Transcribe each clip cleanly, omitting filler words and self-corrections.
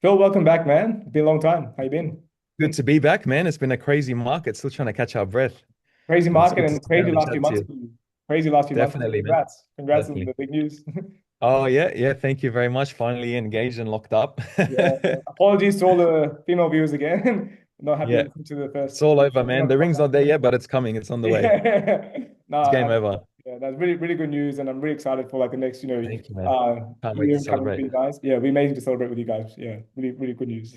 Phil, welcome back, man. It's been a long time. How you been? Good to be back, man. It's been a crazy market. Still trying to catch our breath. Crazy But it's market good to and sit down crazy and last few chat to months you. for you. Crazy last few months for you. Definitely, man. Congrats. Congrats on Definitely. the big news. Oh, yeah. Yeah. Thank you very much. Finally engaged and locked up. Yeah. Apologies to all the female viewers again. Not happy to Yeah. listen to the first. It's all over, You're man. not The quite ring's not done. there yet, but it's coming. It's on the way. Yeah. No, It's game over. yeah, that's really, really good news. And I'm really excited for like the next, Thank you, man. Can't wait to year coming for celebrate. you guys. Yeah, we're amazing to celebrate with you guys. Yeah, really, really good news.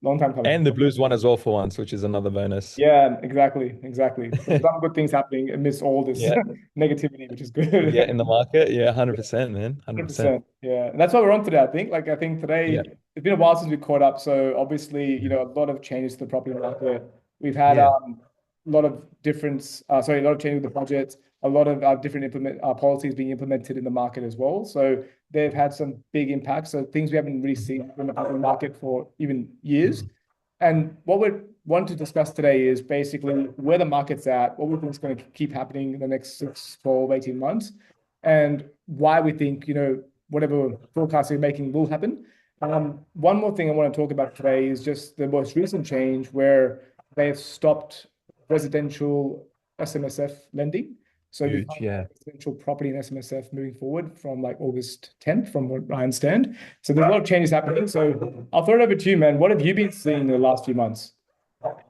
Long time coming. And the Blues won as well for once, which is another bonus. Yeah, exactly, exactly. So some good things happening amidst all this Yeah. negativity, which is Yeah. good. In the market. Yeah. 100%, man. 100%. 100%. Yeah. And that's what we're on today, I think. Like, I think Yeah. today, it's been a while since we caught up. So, obviously, Yeah. a lot of changes to the property market. We've had Yeah. a lot of difference, sorry, a lot of change with the budget, a lot of different policies being implemented in the market as well. So, they've had some big impacts. So, things we haven't really seen in the property market for even years. Mhm. And what we want to discuss today is basically where the market's at, what we think is going to keep happening in the next 6, 12, 18 months, and why we think, whatever forecast we're making will happen. One more thing I want to talk about today is just the most recent change where they've stopped residential SMSF lending. So we Huge. can't have Yeah. residential property in SMSF moving forward from like August 10th, from what I understand. So there's a lot of changes happening. So I'll throw it over to you, man. What have you been seeing in the last few months?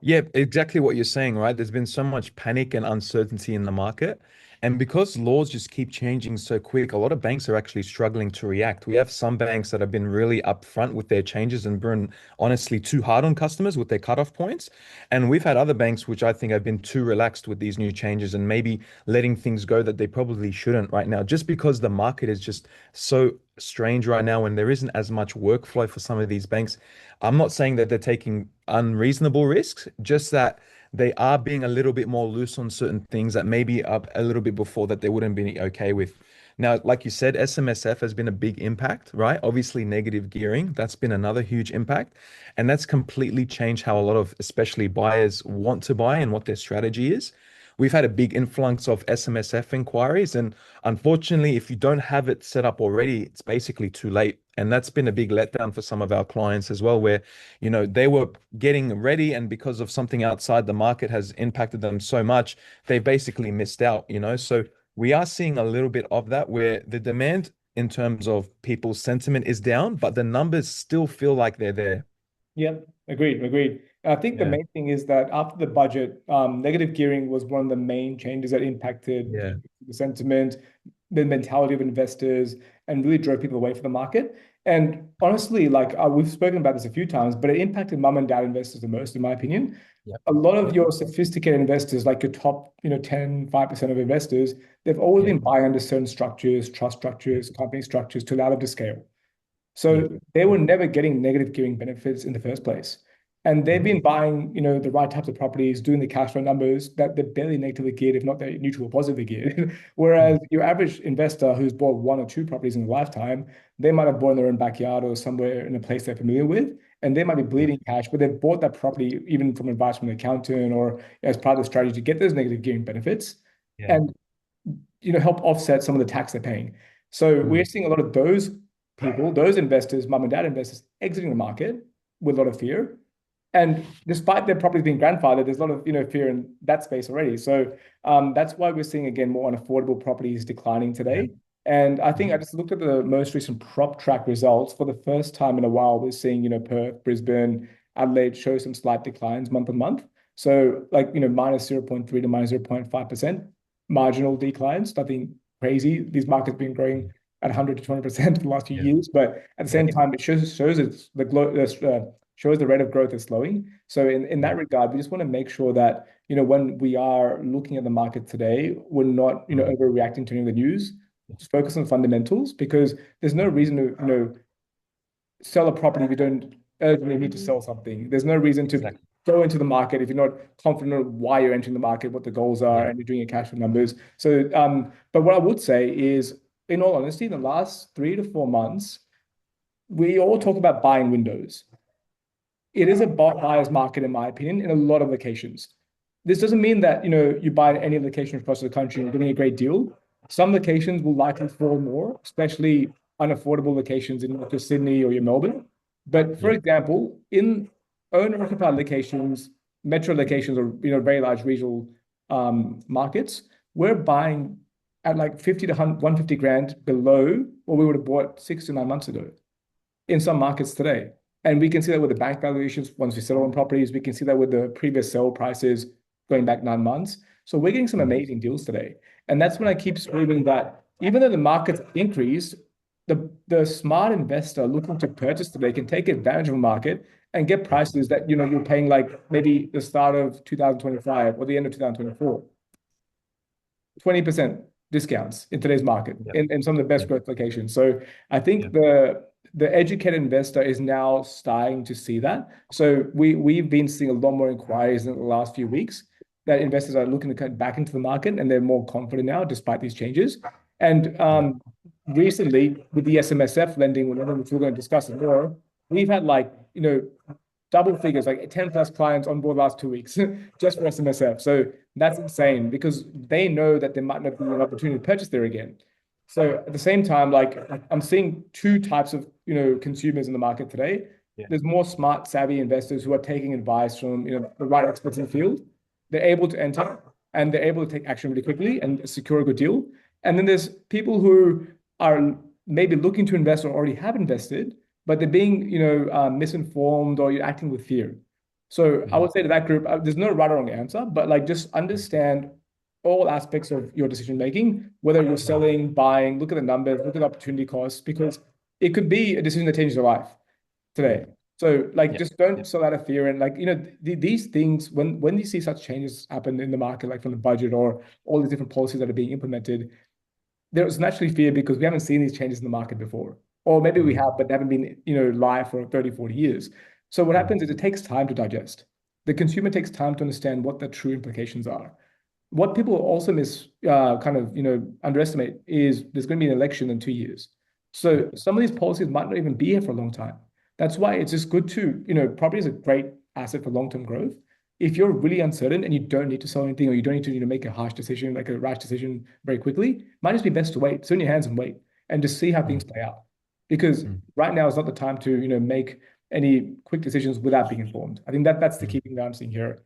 Yeah, exactly what you're saying, right? There's been so much panic and uncertainty in the market. And because laws just keep changing so quick, a lot of banks are actually struggling to react. We have some banks that have been really upfront with their changes and been honestly too hard on customers with their cutoff points. And we've had other banks which I think have been too relaxed with these new changes and maybe letting things go that they probably shouldn't right now, just because the market is just so strange right now and there isn't as much workflow for some of these banks. I'm not saying that they're taking unreasonable risks, just that they are being a little bit more loose on certain things that maybe up a little bit before that they wouldn't be okay with. Now, like you said, SMSF has been a big impact, right? Obviously, negative gearing, that's been another huge impact. And that's completely changed how a lot of, especially buyers, want to buy and what their strategy is. We've had a big influx of SMSF inquiries, and unfortunately, if you don't have it set up already, it's basically too late. And that's been a big letdown for some of our clients as well, where, they were getting ready, and because of something outside the market has impacted them so much, they basically missed out. So we are seeing a little bit of that where the demand in terms of people's sentiment is down, but the numbers still feel like they're there. Yeah, agreed, agreed. I think the Yeah. main thing is that after the budget, negative gearing was one of the main changes that impacted Yeah. the sentiment, the mentality of investors, and really drove people away from the market. And honestly, like we've spoken about this a few times, but it impacted mum and dad investors the most, in my opinion. Yep. A lot of Yep. your sophisticated investors, like your top, 10, 5% of investors, they've always Yeah. been buying under certain structures, trust Yeah. structures, company structures to allow them to scale. Yeah. So they were never getting negative gearing benefits in the first place. And they've Mhm. been buying, the right types of properties, doing the cash flow numbers that they're barely negatively geared, if not they're neutral or positively geared. Whereas your average investor who's bought one or two properties in a lifetime, they might have bought in their own backyard or somewhere in a place they're familiar with, and they might be Yeah. bleeding cash, but they've bought that property even from advice from an accountant or as part of the strategy to get those negative gearing benefits Yeah. and help offset some of the tax they're paying. So we're Mm. seeing a lot of those people, those investors, mum and dad investors, exiting the market with a lot of fear. And despite their properties being grandfathered, there's a lot of fear in that space already. So that's why we're seeing again more unaffordable properties declining Yeah. today. And I think I Mhm. just looked at the most recent prop track results for the first time in a while. We're seeing Perth, Brisbane, Adelaide show some slight declines month on month. So like minus 0.3 to minus 0.5% marginal declines, nothing crazy. These markets have been growing at 100 to 20% for the last few Yeah. years, but at the Yeah. same time, it shows it's shows the rate of growth is slowing. So in Yeah. that regard, we just want to make sure that when we are looking at the market today, we're not Mm. overreacting to any of the news. Just focus on fundamentals because there's no reason to sell a property if you don't urgently need to sell something. There's no reason to Exactly. go into the market if you're not confident of why you're entering the market, what the goals are, Yeah. and you're doing your cash flow numbers. So, but what I would say is, in all honesty, in the last 3 to 4 months, we all talk about buying windows. It is a buyer's market, in my opinion, in a lot of locations. This doesn't mean that you buy any location across the country and you're getting a great deal. Some locations will likely fall more, especially unaffordable locations in like your Sydney or your Melbourne. But for Yeah. example, in owner-occupied locations, metro locations, or very large regional markets, we're buying at like 50 to 150 grand below what we would have bought 6 to 9 months ago in some markets today. And we can see that with the bank valuations once we settle on properties. We can see that with the previous sale prices going back 9 months. So we're getting some Mm. amazing deals today. And that's when I keep screaming that even though the market's increased, the smart investor looking to purchase today can take advantage of the market and get Yeah. prices that you're paying like maybe the start of 2025 or the end of 2024. 20% discounts in today's market Yeah. in some of the best Yeah. growth locations. So I Yeah. think the educated investor is now starting to see that. So we've been seeing a lot more inquiries in the last few weeks that investors are looking to cut back into the market and they're more confident now despite these changes. And Yeah. recently with the SMSF lending, which we're going to discuss it more, we've had like double figures, like 10 plus clients on board last 2 weeks just for SMSF. So that's insane because they know that there might not be an opportunity to purchase there again. So at the same time, like I'm seeing two types of consumers in the market today. Yeah. There's more smart, savvy investors who are taking advice from the right experts in the field. They're able to enter and they're able to take action really quickly and secure a good deal. And then there's people who are maybe looking to invest or already have invested, but they're being misinformed or you're acting with fear. So I Mhm. would say to that group, there's no right or wrong answer, but like just understand all aspects of your decision making, whether you're selling, buying, look at the numbers, look at the opportunity costs, because it could be a decision that changes your life Yeah. today. So like Yeah. just Yeah. don't sell out of fear. And like, these things, when you see such changes happen in the market, like from the budget or all these different policies that are being implemented, there's naturally fear because we haven't seen these changes in the market before. Or maybe we Mhm. have, but they haven't been, live for 30, 40 years. So what Mhm. happens is it takes time to digest. The consumer takes time to understand what the true implications are. What people also kind of, underestimate is there's going to be an election in 2 years. Yeah. So some of these policies might not even be here for a long time. That's why it's just good to, property is a great asset for long-term growth. If you're really uncertain and you don't need to sell anything or you don't need to, make a harsh decision, like a rash decision very quickly, it might just be best to wait, sit in your hands and wait and just see how things Mhm. play out. Because Mhm. right now is not the time to, make any quick decisions without being informed. I think that's the key Mhm. thing that I'm seeing here.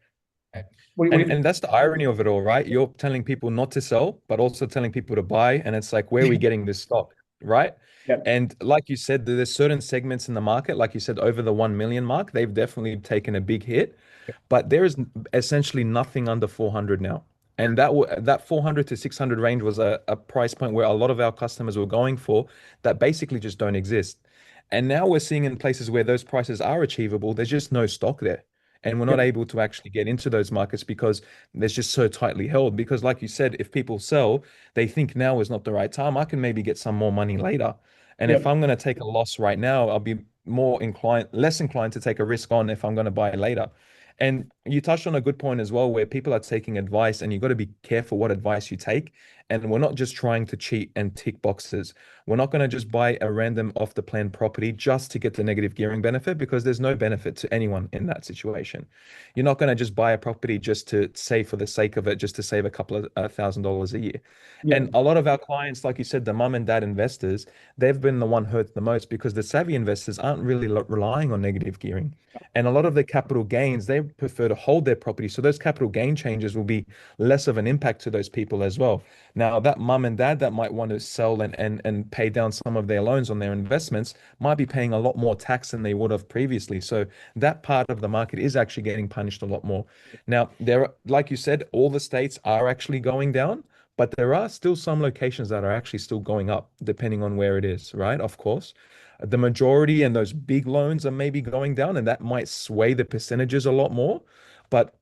Yeah. What do And that's the irony of it all, right? You're telling people not to sell, but also telling people to buy. And it's like, where are we you getting this stock, right? Yeah. And like you said, there's certain segments in the market, like you said, over the 1 million mark, they've definitely taken a big hit, but there is essentially nothing under 400 now. And that 400 to 600 range was a price point where a lot of our customers were going for that basically just don't exist. And now we're seeing in places where those prices are achievable, there's just no stock there. And we're not Yep. able to actually get into those markets because there's just so tightly held. Because, like you said, if people sell, they think now is not the right time. I can maybe get some more money later. And if Yep. I'm going to take a loss right now, I'll be less inclined to take a risk on if I'm going to buy later. And you touched on a good point as well, where people are taking advice, and you've got to be careful what advice you take. And we're not just trying to cheat and tick boxes. We're not going to just buy a random off the plan property just to get the negative gearing benefit because there's no benefit to anyone in that situation. You're not going to just buy a property just to save for the sake of it, just to save a couple of $1,000 a year. And Yep. a lot of our clients, like you said, the mum and dad investors, they've been the one hurt the most because the savvy investors aren't really relying on negative gearing. And a lot of the capital gains, they prefer to hold their property. So those capital gain changes will be less of an impact to those people as well. Now, that mum and dad that might want to sell and pay down some of their loans on their investments might be paying a lot more tax than they would have previously. So that part of the market is actually getting punished a lot more. Now, like you said, all the states are actually going down, but there are still some locations that are actually still going up, depending on where it is, right? Of course. The majority and those big loans are maybe going down, and that might sway the percentages a lot more. But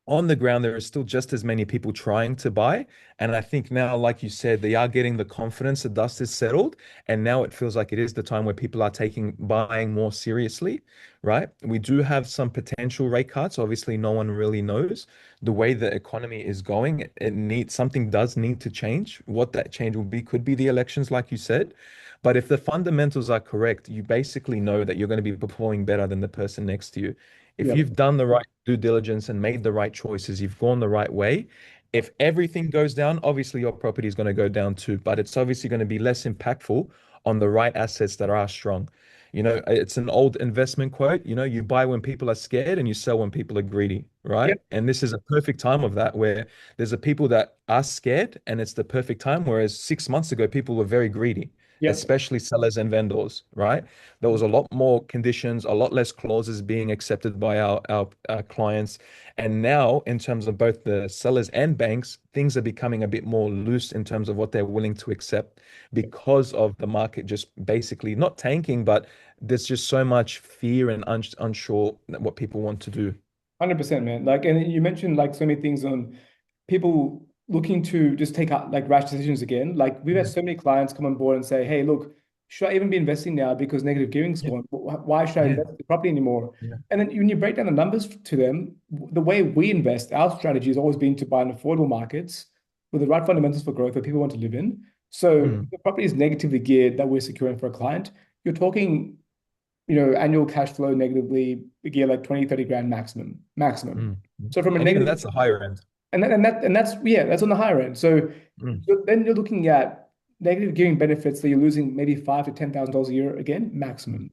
on the ground, there are still just as many people trying to buy. And I think now, like you said, they are getting the confidence, the dust is settled. And now it feels like it is the time where people are taking buying more seriously, right? We do have some potential rate cuts. Obviously, no one really knows the way the economy is going. It needs something does need to change. What that change will be could be the elections, like you said. But if the fundamentals are correct, you basically know that you're going to be performing better than the person next to you. If Yep. you've done the right due diligence and made the right choices, you've gone the right way. If everything goes down, obviously your property is going to go down too, but it's obviously going to be less impactful on the right assets that are strong. It's an old investment quote, you buy when people are scared and you sell when people are greedy, right? Yep. And this is a perfect time of that where there's a people that are scared and it's the perfect time. Whereas 6 months ago, people were very greedy, Yep. especially sellers and vendors, right? There was a lot more conditions, a lot less clauses being accepted by our clients. And now, in terms of both the sellers and banks, things are becoming a bit more loose in terms of what they're willing to accept because of the market just basically not tanking, but there's just so much fear and unsure what people want to do. 100%, man. Like, and you mentioned like so many things on people looking to just take out like rash decisions again. Like we've had Yeah. so many clients come on board and say, "Hey, look, should I even be investing now because negative gearing's Yeah. gone? Why should I Yeah. invest in property anymore?" Yeah. And then when you break down the numbers to them, the way we invest, our strategy has always been to buy in affordable markets with the right fundamentals for growth that people want to live in. So Mm, if the property is negatively geared that we're securing for a client, you're talking annual cash flow negatively gear like 20, 30 grand maximum. mm. So from a And even negative, that's the higher end. and that's yeah, that's on the higher end. So Mm, then you're looking at negative gearing benefits that you're losing maybe $5,000 to $10,000 a year again, mm, maximum.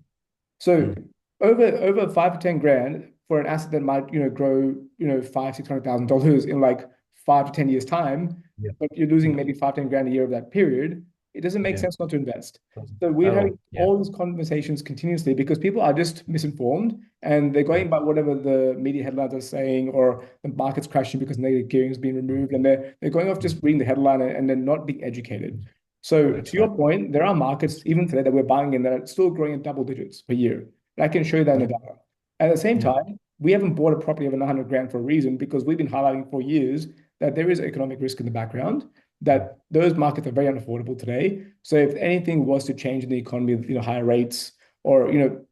So mm. over 5 to 10 grand for an asset that might grow $600,000 in like 5 to 10 years time, Yeah. but you're losing Yeah. maybe 5 to 10 grand a year of that period. It doesn't make Yeah. sense not to invest. Doesn't So we're at all. having Yeah. all these conversations continuously because people are just misinformed and they're Yeah. going by whatever the media headlines are saying or the market's crashing because negative gearing has been Mm, removed and they're going off mm, just reading the headline and they're not being educated. mm. So That's to right. your point, there are markets even today that we're buying in that are still growing in double digits per year. I can show you that in the Yeah. data. At the same Yeah. time, we haven't bought a property of 100 grand for a reason because we've been highlighting for years that there is economic risk in the background, Mm, that those markets are very unaffordable today. So if anything was to change in the economy, higher rates or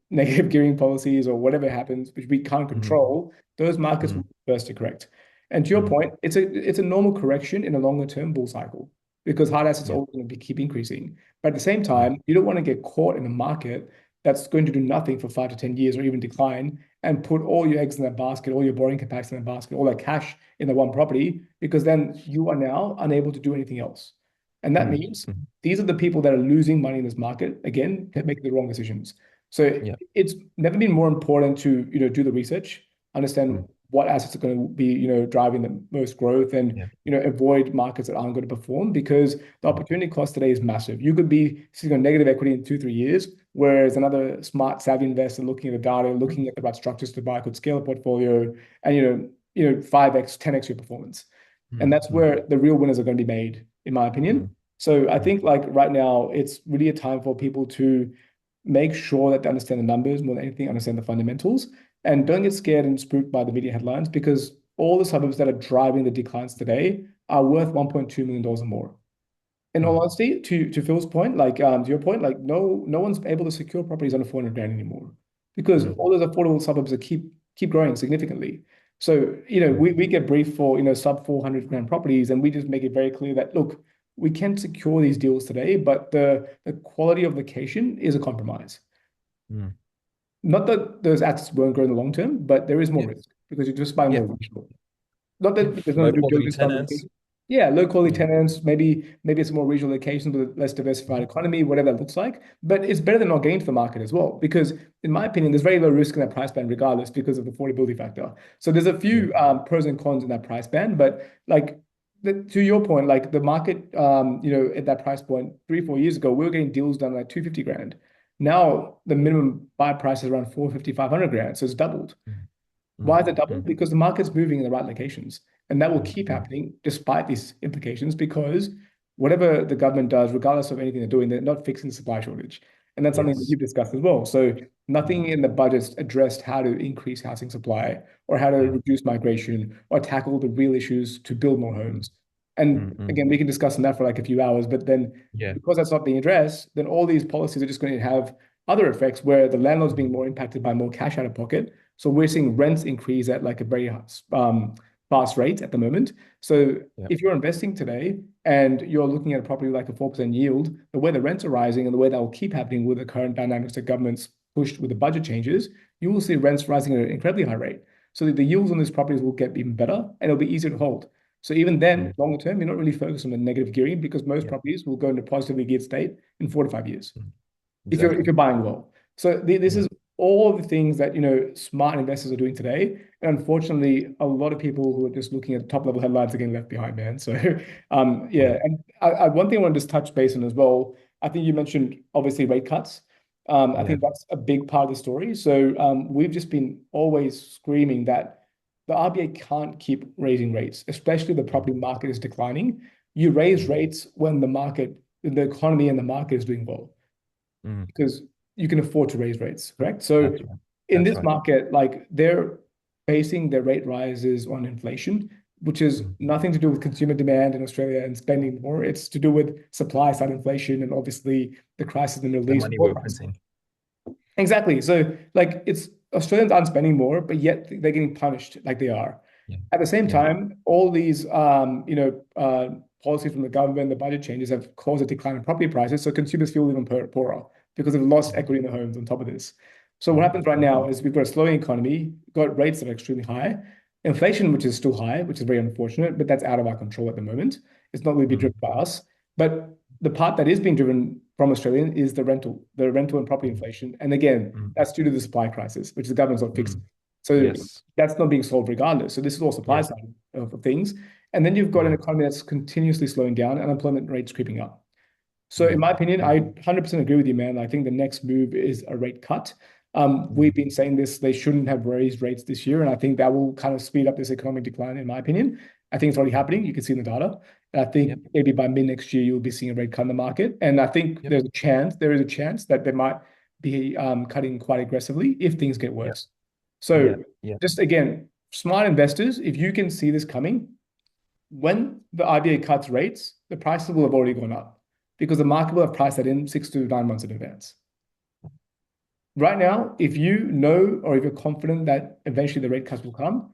negative gearing policies or whatever happens, which we can't mm, control, those markets mm, will first to correct. And to your mm. point, it's a normal correction in a longer term bull cycle because hard assets are Yeah. always going to keep increasing. But at the same Yeah. time, you don't want to get caught in a market that's going to do nothing for 5 to 10 years or even decline and put all your eggs in that basket, all your borrowing capacity in that basket, all that cash in the one property, because then you are now unable to do anything else. And that Mm, means mm. these are the people that are losing money in this market, again, Yeah. that make the wrong decisions. So Yeah. it's never been more important to, do the research, understand Mm, what assets are going to be, driving the most growth and, yeah. avoid markets that aren't going to perform because the Mm, opportunity cost today is massive. You could be sitting on negative equity in 2, 3 years, whereas another smart, savvy investor looking at the data, looking at the right structures to buy could scale a portfolio and, 5x, 10x your performance. And mm, that's mm, where the real winners are going to be made, in my mm, opinion. So I mm. think like right now, it's really a time for people to make sure that they understand the numbers more than anything, understand the fundamentals, and don't get scared and spooked by the media headlines because all the suburbs that are driving the declines today are worth $1.2 million or more. In all Mm. honesty, to Phil's point, like to your point, like no one's able to secure properties under 400 grand anymore because Mm, all those affordable suburbs are keep growing significantly. So, mm, we get briefed for, sub 400 grand properties and we just make it very clear that look, we can secure these deals today, but the quality of location is a compromise. mm. Not that those assets won't grow in the long term, but there is more Yeah. risk because you're just buying Yeah. more regional. Not Yeah. that there's no Low due quality diligence on tenants. location. Yeah, low quality Yeah. tenants, maybe it's a more regional location with a less diversified Mhm. economy, whatever that looks like. But it's better than not getting to the market as well, because in my opinion, there's very low risk in that price band regardless because of the affordability factor. So there's a Yeah. few pros and cons in that price band, but like to your point, like the market, at that price point 3, 4 years ago, we were getting deals done like 250 grand. Now the minimum buy price is around 450, 500 grand. So it's doubled. Mm, Why mm, is it double? mm, Because the market's moving in the right locations. And that will mm, keep mm. happening despite these implications because whatever the government does, regardless of anything they're doing, they're not fixing the supply shortage. And that's something that Yes. you've discussed as well. So Mm, nothing in the budgets addressed how to increase housing supply or how to yeah. reduce migration or tackle the real issues to build more Mm, homes. And mm. again, we can discuss on that for like a few hours, but then Yeah. because that's not being addressed, then all these policies are just going to have other effects where the landlord's Mm, being more impacted by more cash out of pocket. So we're seeing rents increase at like a very fast rate at the moment. So yeah. if you're investing today and you're looking at a property like a 4% yield, the way the rents are rising and the way that will keep happening with the current dynamics that government's pushed with the budget changes, you will see rents rising at an incredibly high rate. So the yields on these properties will get even better and it'll be easier to hold. So even then, Mm, longer term, you're not really focused on the negative gearing because most yeah. properties will go into positively geared state in 4 to 5 years Mm, if you're exactly. buying well. So this Yeah. is all of the things that, smart investors are doing today. And unfortunately, a lot of people who are just looking at top level headlines are getting left behind, man. So, Yeah. yeah. And one thing I want to just touch base on as well. I think you mentioned obviously rate cuts. I Yeah. think that's a big part of the story. So, we've just been always screaming that the RBA can't keep raising rates, especially the property market is declining. You raise Mm. rates when the economy and the market is doing well Mm. because you can afford to raise rates, correct? So That's right. in That's this right. market, like they're basing their rate rises on inflation, which is Mm. nothing to do with consumer demand in Australia and spending more. It's to do with supply side inflation and obviously the crisis in the Middle The East. money we're printing. Exactly. So like it's Australians aren't spending more, but yet they're getting punished like they are. Yeah. At the same Yeah. time, all these policies from the government, the budget changes have caused a decline in property prices. So consumers feel even poorer because they've lost Mm. equity in their homes on top of this. So what Mm. happens right now is we've got a slowing economy, we've got rates that are extremely high, inflation, which is still high, which is very unfortunate, but that's out of our control at the moment. It's not really being Mm. driven by us. But the part that is being driven from Australian is the rental and property inflation. And again, Mm. that's due to the supply crisis, which the government's not fixing. Mm. So Yes. that's not being solved regardless. So this is all supply Yeah. side of things. And then you've got an Mm. economy that's continuously slowing down, unemployment rates creeping up. So in Mm. my opinion, Mm. I 100% agree with you, man. I think the next move is a rate cut. We've Mm. been saying this, they shouldn't have raised rates this year. And I think that will kind of speed up this economic decline, in my opinion. I think it's already happening. You can see in the data. And I Yep. think maybe by mid next year, you'll be seeing a rate cut in the market. And I think Yep. there is a chance that they might be cutting quite aggressively if things get Yep. worse. So Yep. Yep. just again, smart investors, if you can see this coming, when the RBA cuts rates, the prices will have already gone up because the market will have priced that in 6 to 9 months in advance. Right now, if you know or if you're confident that eventually the rate cuts will come,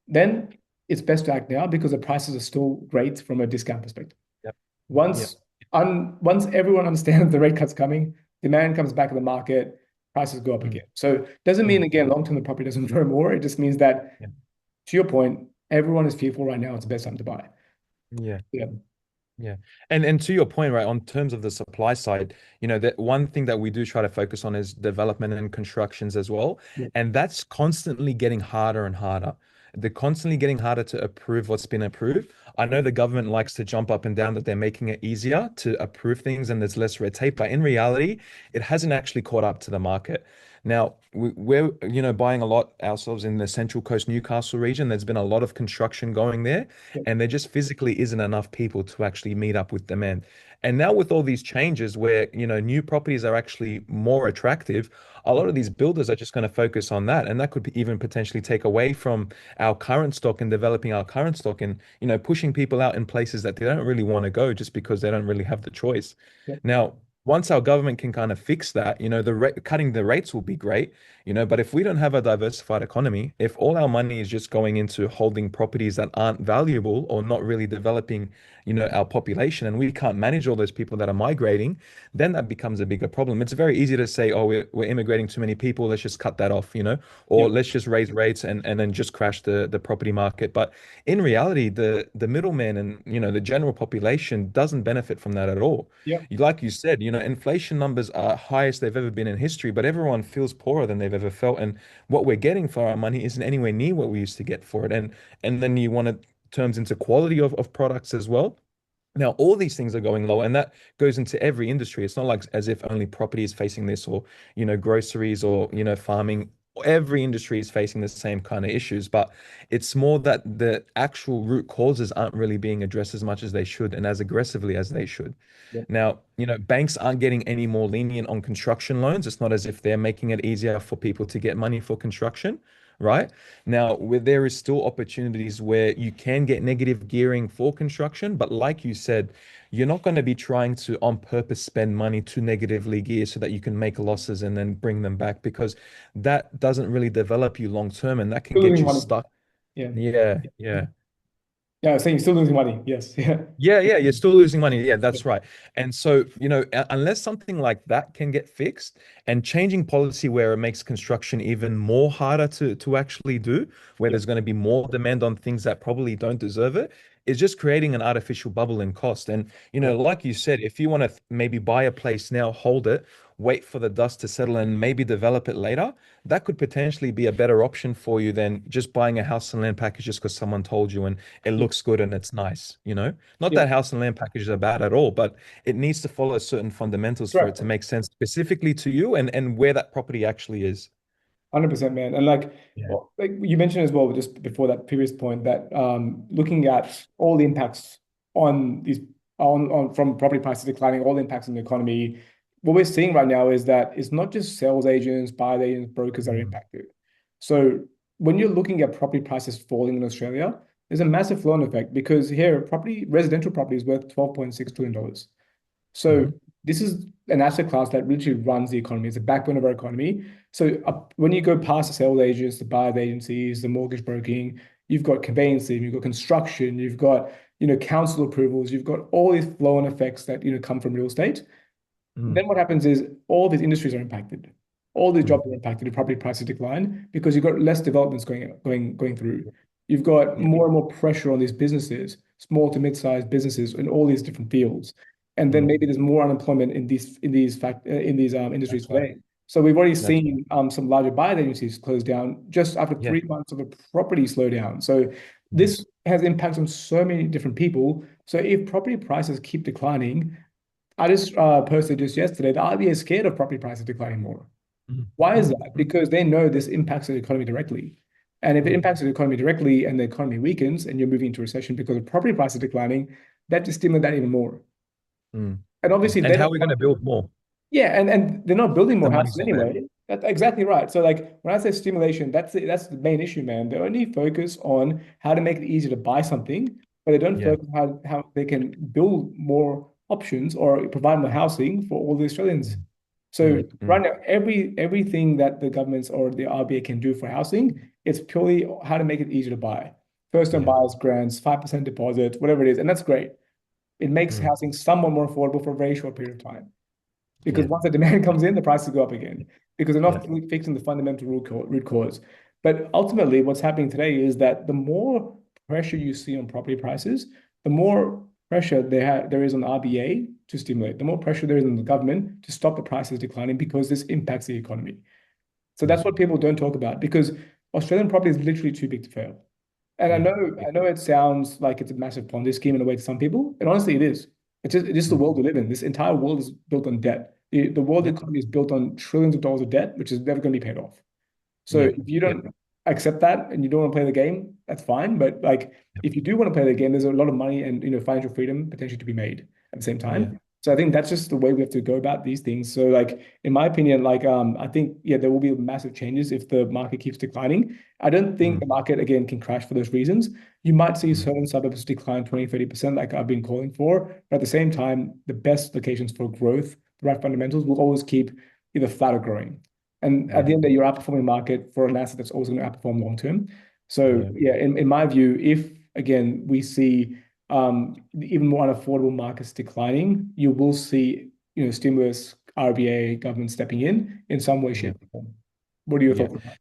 then it's best to act now because the prices are still great from a discount perspective. Yep. Yep. Once everyone understands the rate cut's coming, demand comes back in the market, prices go up Mm. again. So it doesn't mean Mm. again long term the property doesn't grow more. It just means that Yeah. to your point, everyone is fearful right now. It's the best time to buy. Yeah. Yeah. Yeah. And to your point, right, on terms of the supply side, that one thing that we do try to focus on is development and constructions as well. Yeah. And that's constantly getting harder and harder. They're constantly getting harder to approve what's been approved. I know the government likes to jump up and down that they're making it easier to approve things and there's less red tape, but in reality, it hasn't actually caught up to the market. Now, we're, buying a lot ourselves in the Central Coast Newcastle region. There's been a lot of construction going there Yeah. and there just physically isn't enough people to actually meet up with demand. And now with all these changes where, new properties are actually more attractive, a lot of these builders are just going to focus on that. And that could even potentially take away from our current stock and developing our current stock and, pushing people out in places that they don't really want to go just because they don't really have the choice. Yeah. Now, once our government can kind of fix that, cutting the rates will be great, but if we don't have a diversified economy, if all our money is just going into holding properties that aren't valuable or not really developing, our population, and we can't manage all those people that are migrating, then that becomes a bigger problem. It's very easy to say, oh, we're immigrating too many people, let's just cut that off, Yeah. or let's just raise rates and then just crash the property market. But in reality, the middleman and, the general population doesn't benefit from that at all. Yeah. Like you said, inflation numbers are highest they've ever been in history, but everyone feels poorer than they've ever felt. And what we're getting for our money isn't anywhere near what we used to get for it. And then you want to terms into quality of products as well. Now, all these things are going low, and that goes into every industry. It's not like as if only property is facing this, or, groceries, or, farming. Every industry is facing the same kind of issues, but it's more that the actual root causes aren't really being addressed as much as they should and as aggressively as they should. Yeah. Now, banks aren't getting any more lenient on construction loans. It's not as if they're making it easier for people to get money for construction, right? Now, where there is still opportunities where you can get negative gearing for construction, but like you said, you're not going to be trying to on purpose spend money to negatively gear so that you can make losses and then bring them back because that doesn't really develop you long term and that can Still get losing you money. stuck. Yeah. Yeah, Yeah. yeah. Yeah. I was saying still losing money. Yes. Yeah. Yeah, yeah, you're still losing money. Yeah, that's right. And so, unless something like that can get fixed and changing policy where it makes construction even more harder to actually do, where Yeah. there's going to be more demand on things that probably don't deserve it, is just creating an artificial bubble in cost. And, Correct. like you said, if you want to maybe buy a place now, hold it, wait for the dust to settle and maybe develop it later, that could potentially be a better option for you than just buying a house and land package just because someone told you and it Yeah. looks good and it's nice, you know? Not Yeah. that house and land packages are bad at all, but it needs to follow certain fundamentals for it Correct. to make sense specifically to you and where that property actually is. 100%, man. And like, Yeah. well, like you mentioned as well, just before that previous point, that looking at all the impacts on these on from property prices declining, all the impacts on the economy, what we're seeing right now is that it's not just sales agents, buyer agents, brokers that are Mm, impacted. So when you're looking at property prices falling in Australia, there's a massive flow-on effect because here, residential property is worth $12.6 trillion. So mhm, this is an asset class that literally runs the economy. It's the backbone of our economy. So when you go past the sales agents, the buyers agencies, the mortgage broking, you've got conveyancing, you've got construction, you've got council approvals, you've got all these flow-on effects that come from real estate. mm, Then what happens is all these industries are impacted. All these mm. jobs are impacted. The property prices decline because you've got less developments going through. You've got Yeah. more and more pressure on these businesses, small to mid-sized businesses in all these different fields. And then Mm. maybe there's more unemployment in these industries That's right. today. So we've already That's right. seen some larger buyer agencies close down just after Yeah. 3 months of a property slowdown. So Mm, this has impacts on so many different people. So if property prices keep declining, I just posted just yesterday, the RBA is scared of property prices declining more. mm, Why is mm, that? mm, Because they know this impacts the economy directly. And if it mm, impacts the economy directly and the economy weakens and you're moving into recession because of property prices declining, that just stimulates that even more. mm. And obviously And they how don't are we going want to build more? yeah, and they're not building The more houses money's not there. anyway. That's exactly right. So like when I say stimulation, that's the main issue, man. They only focus on how to make it easier to buy something, but they don't Yeah. focus on how they can build more options or provide more housing for all the Australians. Mm, So mm, right mm. now, everything that the governments or the RBA can do for housing, it's purely how to make it easier to buy. First time Yeah. buyers grants, 5% deposit, whatever it is, and that's great. It makes Mm, housing somewhat more affordable for a very short period of time because yeah. once the demand comes in, the prices go up again because they're Yeah. not fixing the fundamental root cause. But ultimately, what's happening today is that the more pressure you see on property prices, the more pressure there is on the RBA to stimulate, the more pressure there is on the government to stop the prices declining because this impacts the economy. So Mm, that's what people don't talk about because Australian property is literally too big to fail. And I yeah. know, Yeah. I know it sounds like it's a massive Ponzi scheme in a way to some people, and honestly, it is. It's just the Mm, world we live in. This entire world is built on debt. The world yeah. economy is built on trillions of dollars of debt, which is never going to be paid off. So Yeah. if you Yeah. don't accept that and you don't want to play the game, that's fine. But like if you do want to play the game, there's a lot of money and financial freedom potentially to be made at the same Yeah. time. So I think that's just the way we have to go about these things. So like in my opinion, like I think yeah, there will be massive changes if the market keeps declining. I don't think Mm, the market again can crash for those reasons. You might see mm, certain suburbs decline 20-30% like I've been calling for, but at the same time, the best locations for growth, the right fundamentals will always keep either flat or growing. And at yeah. the end of the day, you're outperforming market for an asset that's always going to outperform long term. So Yeah. yeah, in my view, if again we see even more unaffordable markets declining, you will see stimulus, RBA, government stepping in some way, Yeah. shape, or form. What are your Yeah. thoughts on that?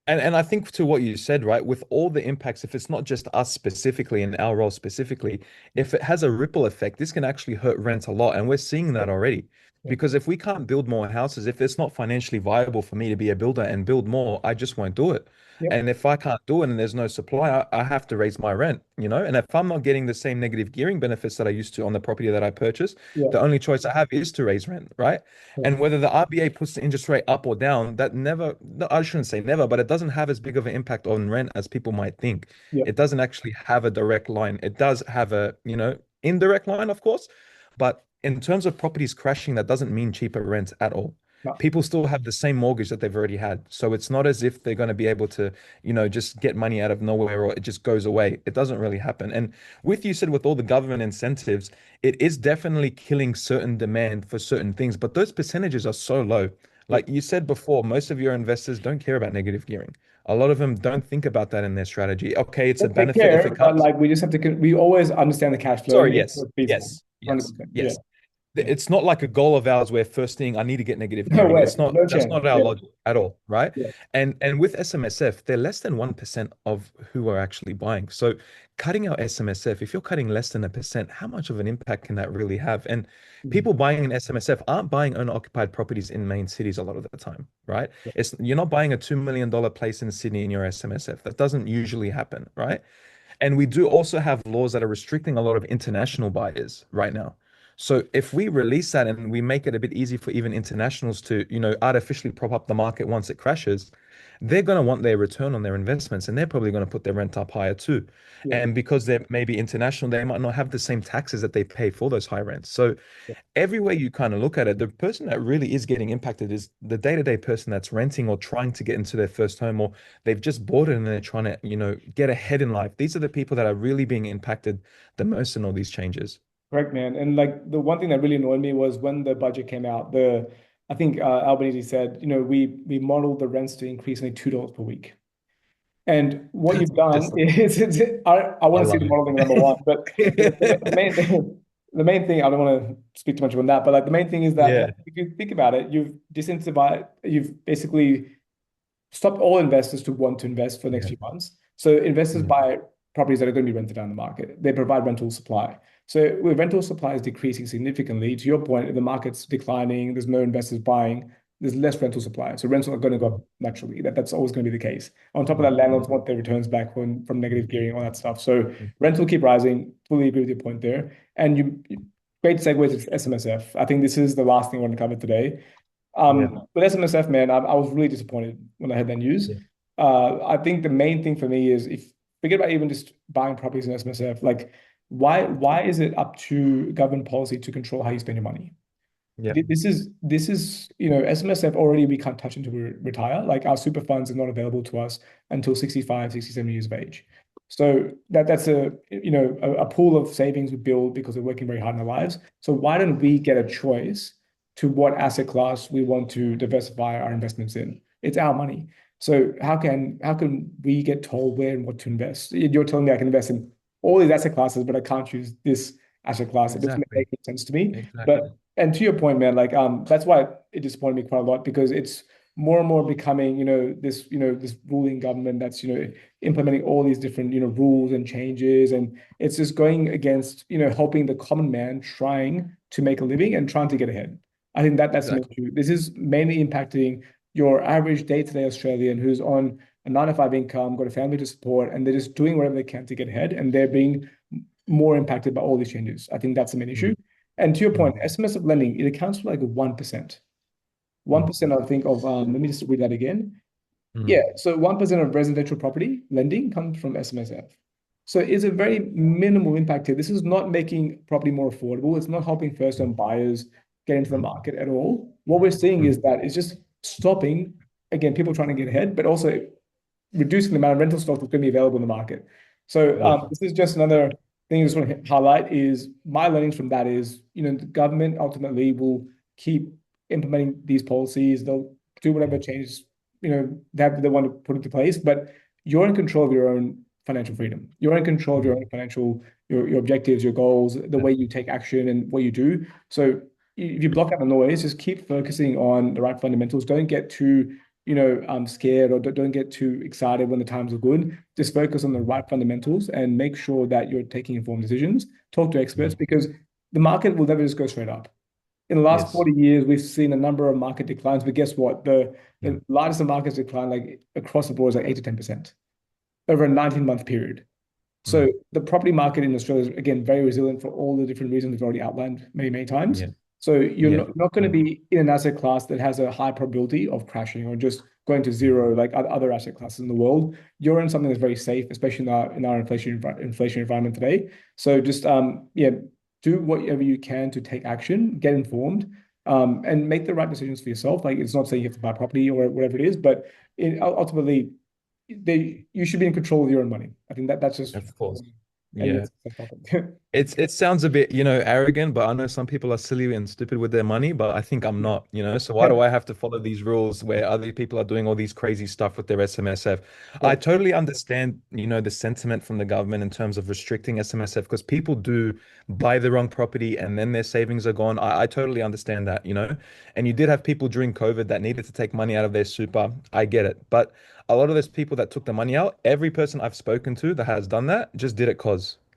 And I think to what you said, right, with all the impacts, if it's not just us specifically in our role specifically, if it has a ripple effect, this can actually hurt rent a lot. And we're seeing that already. Yeah, Because if we can't build more houses, if it's not financially viable for me to be a builder and build more, I just won't do it. yeah, And if I can't do it and there's no supply, I have to raise my rent, you know? And if I'm not getting the same negative gearing benefits that I used to on the property that I purchased, yeah, the only choice I have is to raise rent, right? yeah, And whether the RBA puts the interest rate up or down, that never, no, I shouldn't say never, but it doesn't have as big of an impact on rent as people might think. yeah. It doesn't actually have a direct line. It does have a, indirect line, of course. But in terms of properties crashing, that doesn't mean cheaper rent at all. No, People still have the same mortgage that they've already had. So it's not as if they're going to be able to, just get money out of nowhere or it just goes away. It doesn't really happen. And with you said with all the government incentives, it is definitely killing certain demand for certain things, but those percentages are so low. yeah. Like you said before, most of your investors don't care about negative gearing. A lot of them don't think about that in their strategy. Okay, it's a They benefit if care, it but comes. like we just have to we always understand the cash flow and Sorry, make sure yes, it's feasible. yes, yes, 100%. Yeah. yes. Yeah. It's not like a goal of ours where first thing I need to get negative No gearing. way. It's not, No that's chance. not our Yeah. logic at all, right? Yeah. And with SMSF, they're less than 1% of who are actually buying. So cutting our SMSF, if you're cutting less than 1%, how much of an impact can that really have? And Mhm. people buying an SMSF aren't buying owner-occupied properties in main cities a lot of the time, right? Yeah. It's you're not buying a $2 million place in Sydney in your SMSF. That doesn't usually happen, right? And we do also have laws that are restricting a lot of international buyers right now. So if we release that and we make it a bit easy for even internationals to, artificially prop up the market once it crashes, they're going to want their return on their investments and they're probably going to put their rent up higher too. Yeah. And because they're maybe international, they might not have the same taxes that they pay for those high rents. So everywhere you kind of look at it, the person that really is getting impacted is the day-to-day person that's renting or trying to get into their first home, or they've just bought it and they're trying to, get ahead in life. These are the people that are really being impacted the most in all these changes. Correct, man. And like the one thing that really annoyed me was when the budget came out, I think Albanese said, we modeled the rents to increase only $2 per week. And what you've done Just is, I I want to see love the modeling number one, but the it. main thing, the main thing, I don't want to speak too much on that, but like the main thing is that Yeah. if you think about it, you've disincentivized, you've basically stop all investors to want to invest for the next Yeah. few months. So investors Mm. buy properties that are going to be rented down the market. They provide rental supply. So with rental supply is decreasing significantly, to your point, if the market's declining, there's no investors buying, there's less rental supply. So rents are going to go up Mm. naturally. That's always going to be the case. On top of that, Mm. landlords want their returns back from Mm. negative gearing, all that stuff. So Mm. rents will keep rising. Fully agree with your point there. And great segue to SMSF. I think this is the last thing I want to cover today. Yeah. With SMSF, man, I was really disappointed when I heard that news. Yeah. I think the main thing for me is if forget about even just buying properties in SMSF, like why is it up to government policy to control how you spend your money? Yeah. This is SMSF already we can't touch until we retire. Like our super funds are not available to us until 65, 67 years of age. So that's a pool of savings we build because we're working very hard in our lives. So why don't we get a choice to what asset class we want to diversify our investments in? It's our money. So how can we get told where and what to invest? You're telling me I can invest in all these asset classes, but I can't choose this asset class. It doesn't make Exactly. any sense to me. Exactly. But and to your point, man, like that's why it disappointed me quite a lot because it's more and more becoming, this ruling government that's, implementing all these different, rules and changes, and it's just going against, helping the common man trying to make a living and trying to get ahead. I think that's the main Exactly. issue. This is mainly impacting your average day-to-day Australian who's on a 9 to 5 income, got a family to support, and they're just doing whatever they can to get ahead, and they're being more impacted by all these changes. I think that's the main issue. Mm. And to your Mm. point, SMSF lending, it accounts for like 1%. Mm. 1%, I think, of, let me just read that again. Yeah, Mm. so 1% of residential property lending comes from SMSF. So it's a very minimal impact here. This is not making property more affordable. It's not helping first-time Mm. buyers get into the Mm. market at all. What we're seeing is Mm. that it's just stopping, again, people trying to get ahead, but also reducing the amount of rental stock that's going to be available in the market. So Yeah. this is just another thing I just want to highlight is my learnings from that is, the government ultimately will keep implementing these policies. They'll do whatever Mm. changes, they want to put into place, but you're in control of your own financial freedom. You're in control of your Mm. own financial, your objectives, your goals, the Yeah. way you take action and what you do. So if you block out the noise, just keep focusing on the right fundamentals. Don't get too scared or don't get too excited when the times are good. Just focus on the Mm. right fundamentals and make sure that you're taking informed decisions. Talk to experts Mm. because the market will never just go straight up. In the last Yes. 40 years, we've seen a number of market declines, but guess what? The, Mm. the largest of markets decline like across the board is like 8 to 10% over a 19-month period. So Mm. the property market in Australia is again very resilient for all the different reasons we've already outlined many, many times. Yeah. So you're Yeah. not going to Mm. be in an asset class that has a high probability of crashing or just going to zero like other asset classes in the world. You're in something that's very safe, especially in our inflation environment today. So just do whatever you can to take action, get informed, and make the right decisions for yourself. Like it's not saying you have to buy property or whatever it is, but ultimately you should be in control of your own money. I think that's just Of course. and Yeah. yes, that's happened. It sounds a bit, arrogant, but I know some people are silly and stupid with their money, but I think I'm not. So why do I have to follow these rules where other people are doing all these crazy stuff with their SMSF? I Yeah, totally understand, the sentiment from the government in terms of restricting SMSF because people do buy the wrong property and then their savings are gone. I totally understand that. And you did have people during COVID that needed to take money out of their super. I get it. But a lot of those people that took the money out, every person I've spoken to that has done that just did it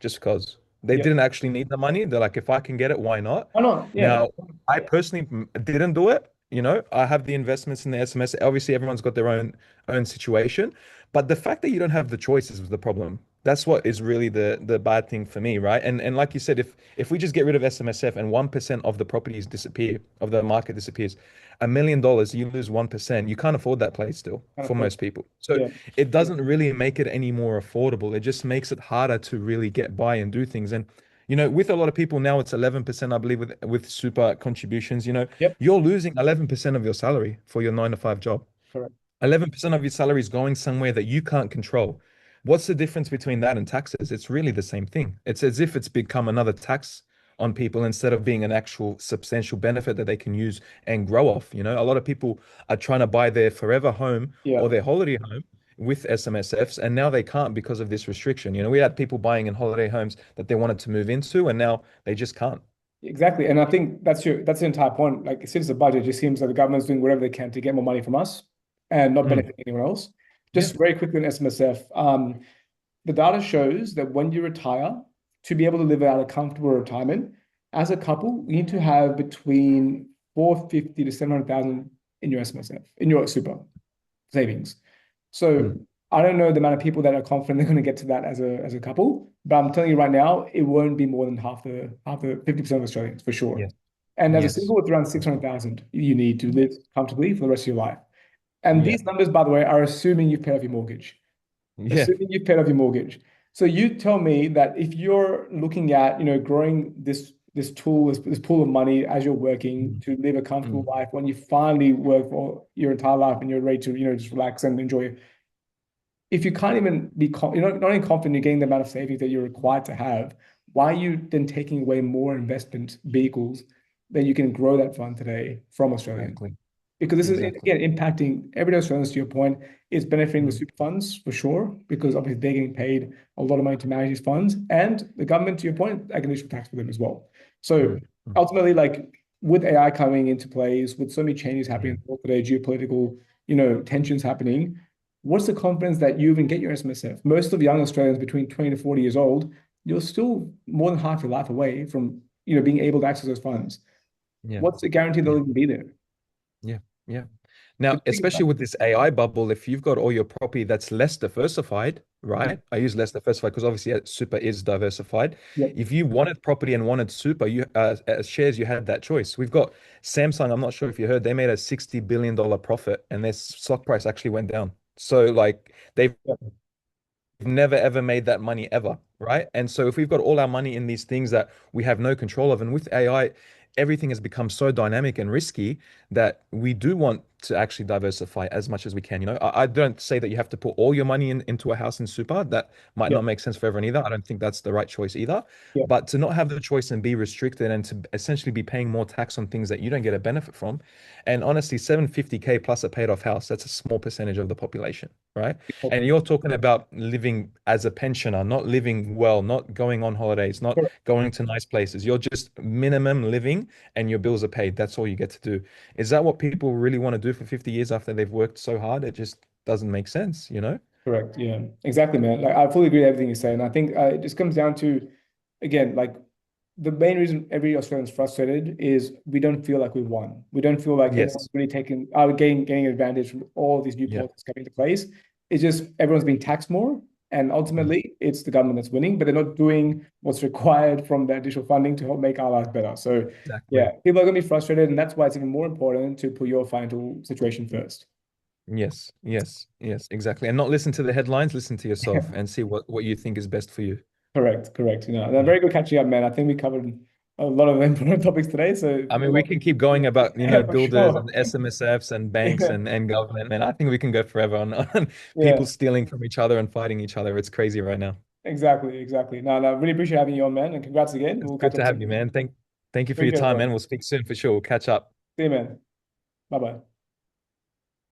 just cause. They yeah. didn't actually need the money. They're like, if I can get it, why not? Why not? Yeah, Now, I personally didn't do it. I have the investments in the SMS. Obviously, everyone's got their own situation, but the fact that you don't have the choices was the problem. That's what is really the bad thing for me, right? And like you said, if we just get rid of SMSF and 1% of the properties disappear, of the market disappears, $1 million, you lose 1%. You can't afford that place still kind of for cool. most people. So Yeah, it doesn't really make it any more affordable. It just makes it harder to really get by and do things. And with a lot of people now, it's 11%, I believe, with super contributions. yep, You're losing 11% of your salary for your 9 to 5 job. correct. 11% of your salary is going somewhere that you can't control. What's the difference between that and taxes? It's really the same thing. It's as if it's become another tax on people instead of being an actual substantial benefit that they can use and grow off. A lot of people are trying to buy their forever home Yeah. or their holiday home with SMSFs, and now they can't because of this restriction. We had people buying in holiday homes that they wanted to move into, and now they just can't. Exactly. And I think that's the entire point. Like since the budget, it just seems like the government's doing whatever they can to get more money from us and not Mm, benefit anyone else. yeah. Just very quickly on SMSF, the data shows that when you retire, to be able to live out a comfortable retirement, as a couple, you need to have between 450 to 700,000 in your SMSF, in your super savings. So Mm, I don't know the amount of people that are confident they're going to get to that as a couple, but I'm telling you right now, it won't be more than half the 50% of Australians for sure. yes. And as a Yes. single, it's around 600,000 you need to live comfortably for the rest of your life. And Yeah. these numbers, by the way, are assuming you've paid off your mortgage. Yeah. Assuming you've paid off your mortgage. So you tell me that if you're looking at, growing this tool, this pool of money as you're working Mm, to live a comfortable mm, life, when you finally work for your entire life and you're ready to, just relax and enjoy, if you can't even you're not only confident you're getting the amount of savings that you're required to have, why are you then taking away more investment vehicles that you can grow that fund today from Australians? exactly. Because this is Exactly. again impacting everyday Australians, to your point, is benefiting the Mm, super funds for sure, because obviously they're getting paid a lot of money to manage these funds, and the government, to your point, like additional tax for them as well. So mm, mm. ultimately, like with AI coming into place, with so many changes happening Yeah. in the world today, geopolitical, tensions happening, what's the confidence that you even get your SMSF? Most of young Australians between 20 to 40 years old, you're still more than half your life away from, being able to access those funds. Yeah. What's the guarantee they'll Yeah. even be there? Yeah. Yeah. So Now, think about especially with this AI bubble, if you've got all your property that's less diversified, it. right? I use less diversified because obviously super is diversified. Yep. If you wanted property and wanted super, you as shares, you had that choice. We've got Samsung. I'm not sure if you heard, they made a $60 billion profit, and their stock price actually went down. So like they've Yep. never ever made that money ever, right? And so if we've got all our money in these things that we have no control of, and with AI, everything has become so dynamic and risky that we do want to actually diversify as much as we can. I don't say that you have to put all your money into a house in super. That might Yep. not make sense for everyone either. I don't think that's the right choice either. Yep. But to not have the choice and be restricted and to essentially be paying more tax on things that you don't get a benefit from. And honestly, 750K plus a paid off house, that's a small percentage of the population, right? And you're talking about living as a pensioner, not living well, not going on holidays, not Correct. going to nice places. You're just minimum living and your bills are paid. That's all you get to do. Is that what people really want to do for 50 years after they've worked so hard? It just doesn't make sense? Correct. Yeah. Exactly, man. Like I fully agree with everything you say, and I think it just comes down to, again, like the main reason every Australian's frustrated is we don't feel like we won. We don't feel like anyone's Yes. really taking getting advantage from all these new Yeah. policies coming into place. It's just everyone's being taxed more, and Mm, ultimately it's the government that's winning, but they're not doing what's required from the additional funding to help make our lives better. So exactly. yeah, people are going to be frustrated, and that's why it's even more important to put your financial situation first. Yes. Yes. Yes. Exactly. And not listen to the headlines, listen to yourself and see what you think is best for you. Correct, correct. Yeah. Very good catching up, man. I think we covered a lot of important topics today. So, I mean, we can keep going about, yeah, for builders sure. and SMSFs and banks Yeah, and government. And I think we can go forever on yeah, people stealing from each other and fighting each other. It's crazy right now. Exactly, exactly. No, no, really appreciate having you on, man, and congrats again. It's We'll good catch to up have you, soon. man. Thank you for your Appreciate it, time, bro. man. We'll speak soon for sure. We'll catch up. See you, man. Bye bye.